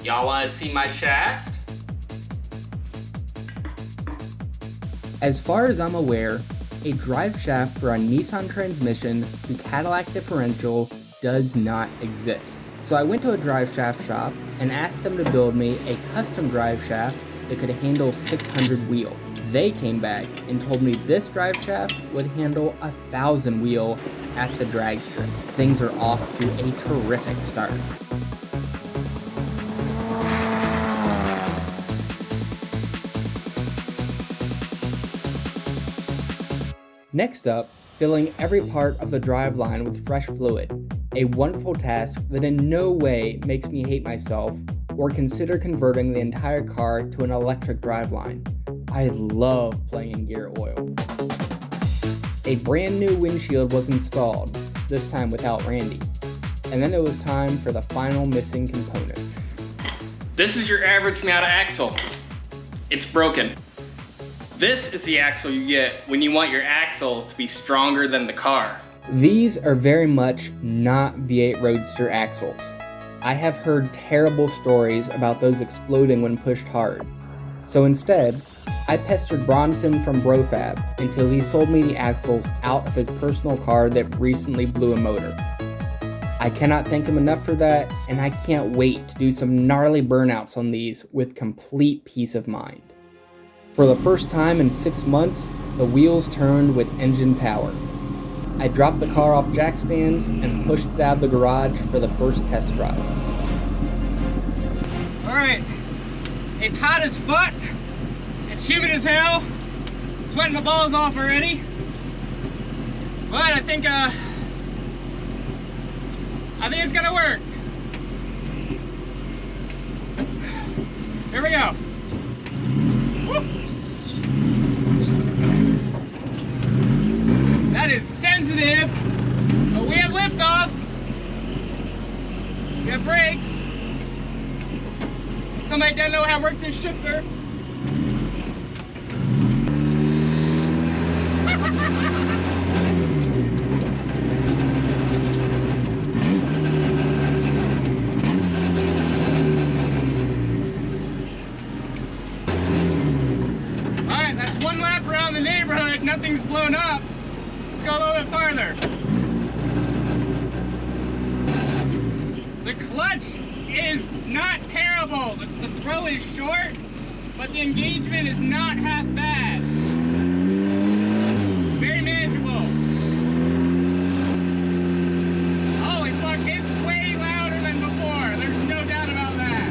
Y'all wanna see my shaft? As far as I'm aware, a drive shaft for a Nissan transmission to Cadillac differential does not exist. So I went to a drive shaft shop and asked them to build me a custom drive shaft that could handle 600 wheel. They came back and told me this drive shaft would handle 1,000 wheel at the drag strip. Things are off to a terrific start. Next up, filling every part of the driveline with fresh fluid, a wonderful task that in no way makes me hate myself or consider converting the entire car to an electric driveline. I love playing in gear oil. A brand new windshield was installed, this time without Randy, and then it was time for the final missing component. This is your average Miata axle. It's broken. This is the axle you get when you want your axle to be stronger than the car. These are very much not V8 Roadster axles. I have heard terrible stories about those exploding when pushed hard. So instead, I pestered Bronson from Brofab until he sold me the axles out of his personal car that recently blew a motor. I cannot thank him enough for that, and I can't wait to do some gnarly burnouts on these with complete peace of mind. For the first time in 6 months, the wheels turned with engine power. I dropped the car off jack stands and pushed it out of the garage for the first test drive. Alright, it's hot as fuck, it's humid as hell, sweating my balls off already, but I think it's gonna work. Here we go. Woo. That is sensitive, but we have liftoff. We have brakes. Somebody doesn't know how to work this shifter. Alright, that's one lap around the neighborhood. Nothing's blown up. Let's go a little bit farther. The clutch is not terrible. The throw is short, but the engagement is not half bad. Very manageable. Holy fuck, it's way louder than before. There's no doubt about that.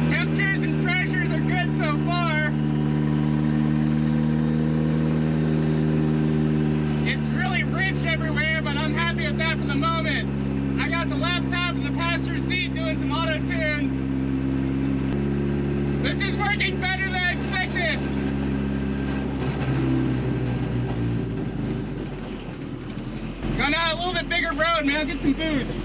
Temperatures and pressures are good so far. It's really rich everywhere, but I'm happy with that for the moment. I got the laptop in the passenger seat doing some auto-tune. This is working better than I expected. Going down a little bit bigger road, man. I'll get some boost.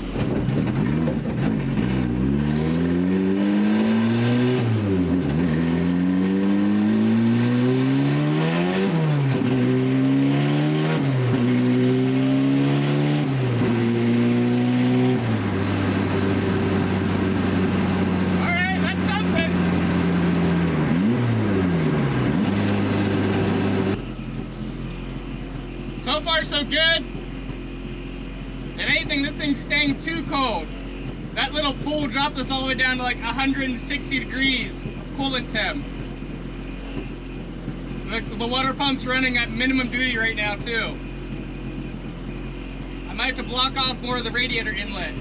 So far, so good. If anything, this thing's staying too cold. That little pool dropped us all the way down to like 160 degrees coolant temp. The water pump's running at minimum duty right now too. I might have to block off more of the radiator inlet.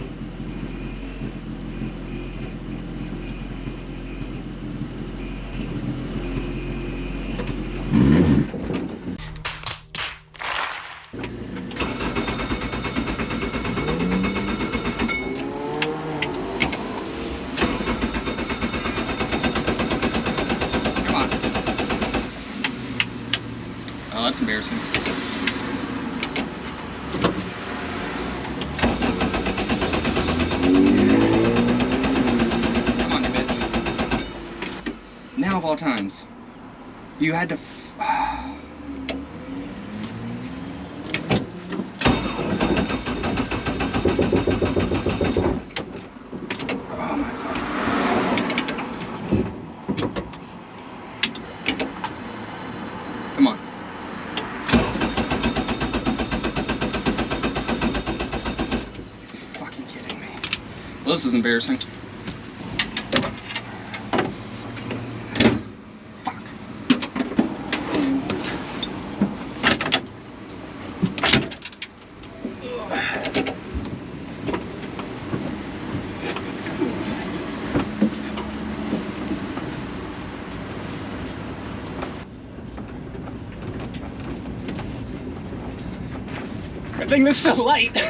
Oh, that's embarrassing. Come on, you bitch. Now of all times, you had to This is embarrassing. Good thing this is so light.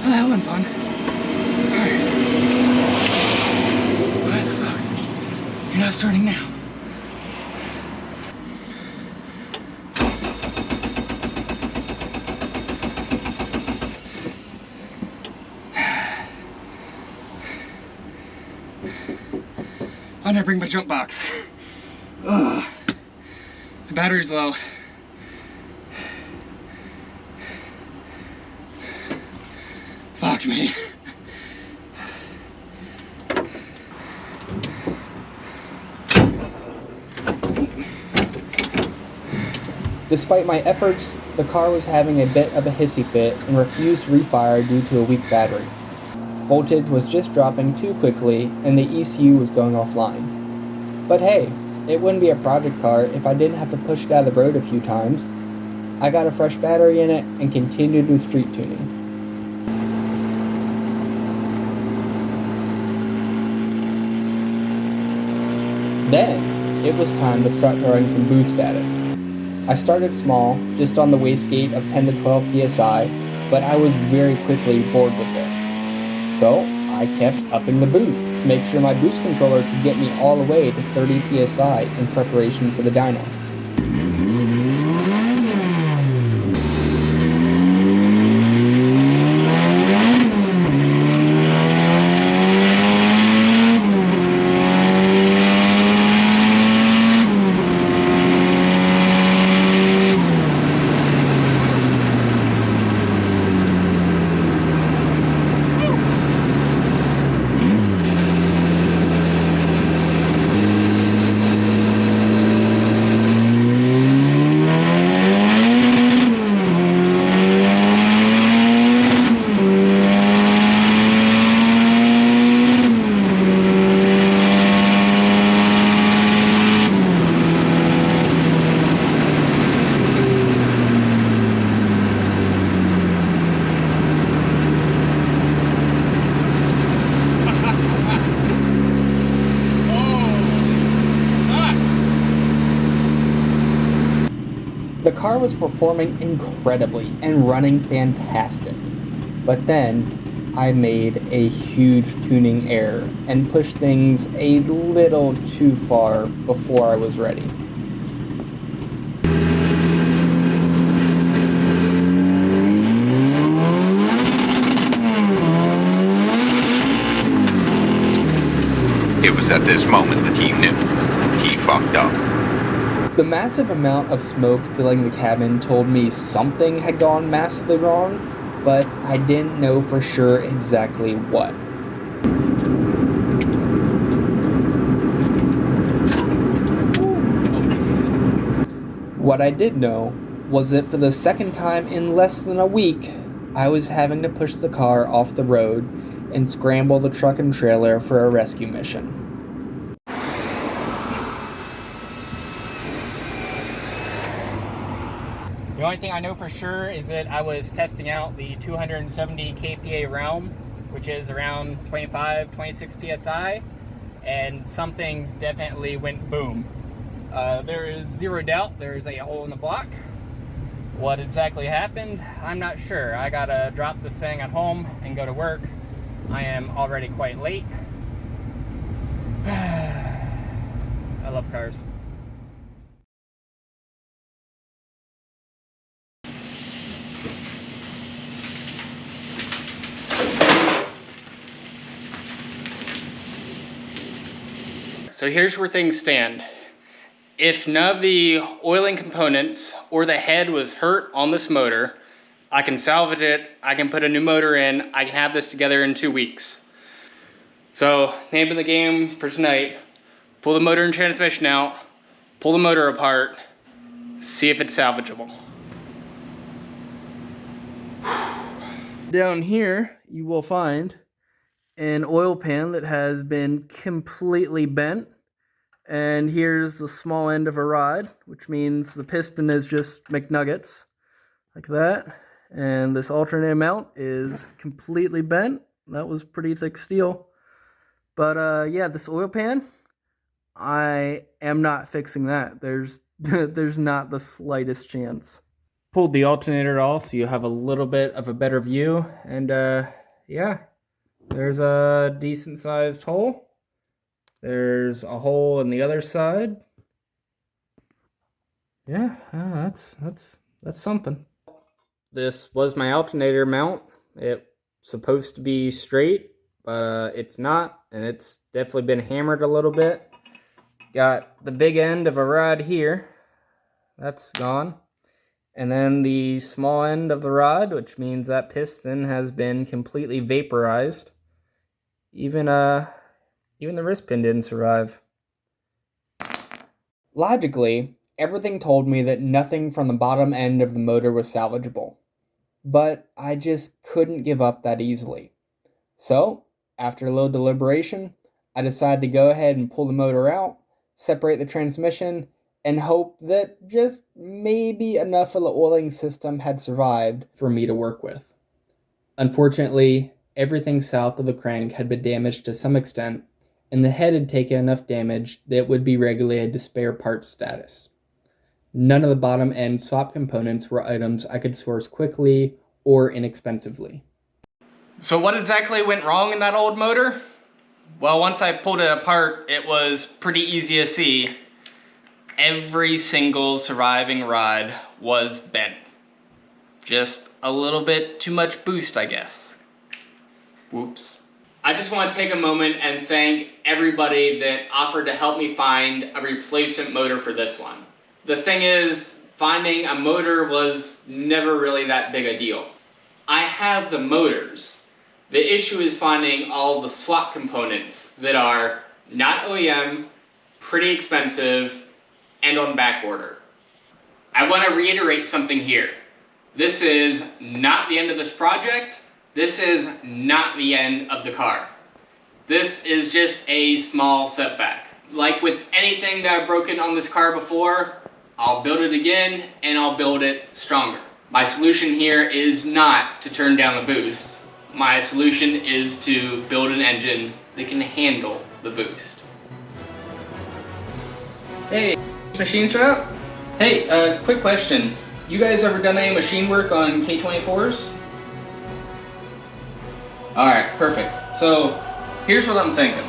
Oh, that wasn't fun. Alright. What the fuck? You're not starting now. Why did I bring my jump box? Ugh. The battery's low. Fuck me. Despite my efforts, the car was having a bit of a hissy fit and refused to refire due to a weak battery. Voltage was just dropping too quickly and the ECU was going offline. But hey, it wouldn't be a project car if I didn't have to push it out of the road a few times. I got a fresh battery in it and continued with street tuning. Then, it was time to start throwing some boost at it. I started small, just on the wastegate of 10 to 12 psi, but I was very quickly bored with this. So, I kept upping the boost to make sure my boost controller could get me all the way to 30 psi in preparation for the dyno. The car was performing incredibly and running fantastic, but then I made a huge tuning error and pushed things a little too far before I was ready. It was at this moment that he knew. He fucked up. The massive amount of smoke filling the cabin told me something had gone massively wrong, but I didn't know for sure exactly what. What I did know was that for the second time in less than a week, I was having to push the car off the road and scramble the truck and trailer for a rescue mission. The only thing I know for sure is that I was testing out the 270 kPa realm, which is around 25, 26 psi, and something definitely went boom. There is zero doubt there is a hole in the block. What exactly happened, I'm not sure. I gotta drop this thing at home and go to work. I am already quite late. I love cars. So here's where things stand. If none of the oiling components or the head was hurt on this motor, I can salvage it, I can put a new motor in, I can have this together in 2 weeks. So, name of the game for tonight, pull the motor and transmission out, pull the motor apart, see if it's salvageable. Down here, you will find an oil pan that has been completely bent. And here's the small end of a rod, which means the piston is just McNuggets, like that. And this alternating mount is completely bent. That was pretty thick steel. But yeah, this oil pan, I am not fixing that. There's not the slightest chance. Pulled the alternator off so you have a little bit of a better view. And yeah, there's a decent sized hole. There's a hole in the other side. Yeah, that's something. This was my alternator mount. It's supposed to be straight, but it's not, and it's definitely been hammered a little bit. Got the big end of a rod here. That's gone. And then the small end of the rod, which means that piston has been completely vaporized. Even the wrist pin didn't survive. Logically, everything told me that nothing from the bottom end of the motor was salvageable. But I just couldn't give up that easily. So, after a little deliberation, I decided to go ahead and pull the motor out, separate the transmission, and hope that just maybe enough of the oiling system had survived for me to work with. Unfortunately, everything south of the crank had been damaged to some extent, and the head had taken enough damage that it would be regulated to spare parts status. None of the bottom end swap components were items I could source quickly or inexpensively. So what exactly went wrong in that old motor? Well, once I pulled it apart, it was pretty easy to see. Every single surviving rod was bent. Just a little bit too much boost, I guess. Whoops. I just want to take a moment and thank everybody that offered to help me find a replacement motor for this one. The thing is, finding a motor was never really that big a deal. I have the motors. The issue is finding all the swap components that are not OEM, pretty expensive, and on back order. I want to reiterate something here. This is not the end of this project. This is not the end of the car. This is just a small setback. Like with anything that I've broken on this car before, I'll build it again and I'll build it stronger. My solution here is not to turn down the boost. My solution is to build an engine that can handle the boost. Hey, machine shop? Hey, quick question. You guys ever done any machine work on K24s? Alright, perfect. So, here's what I'm thinking.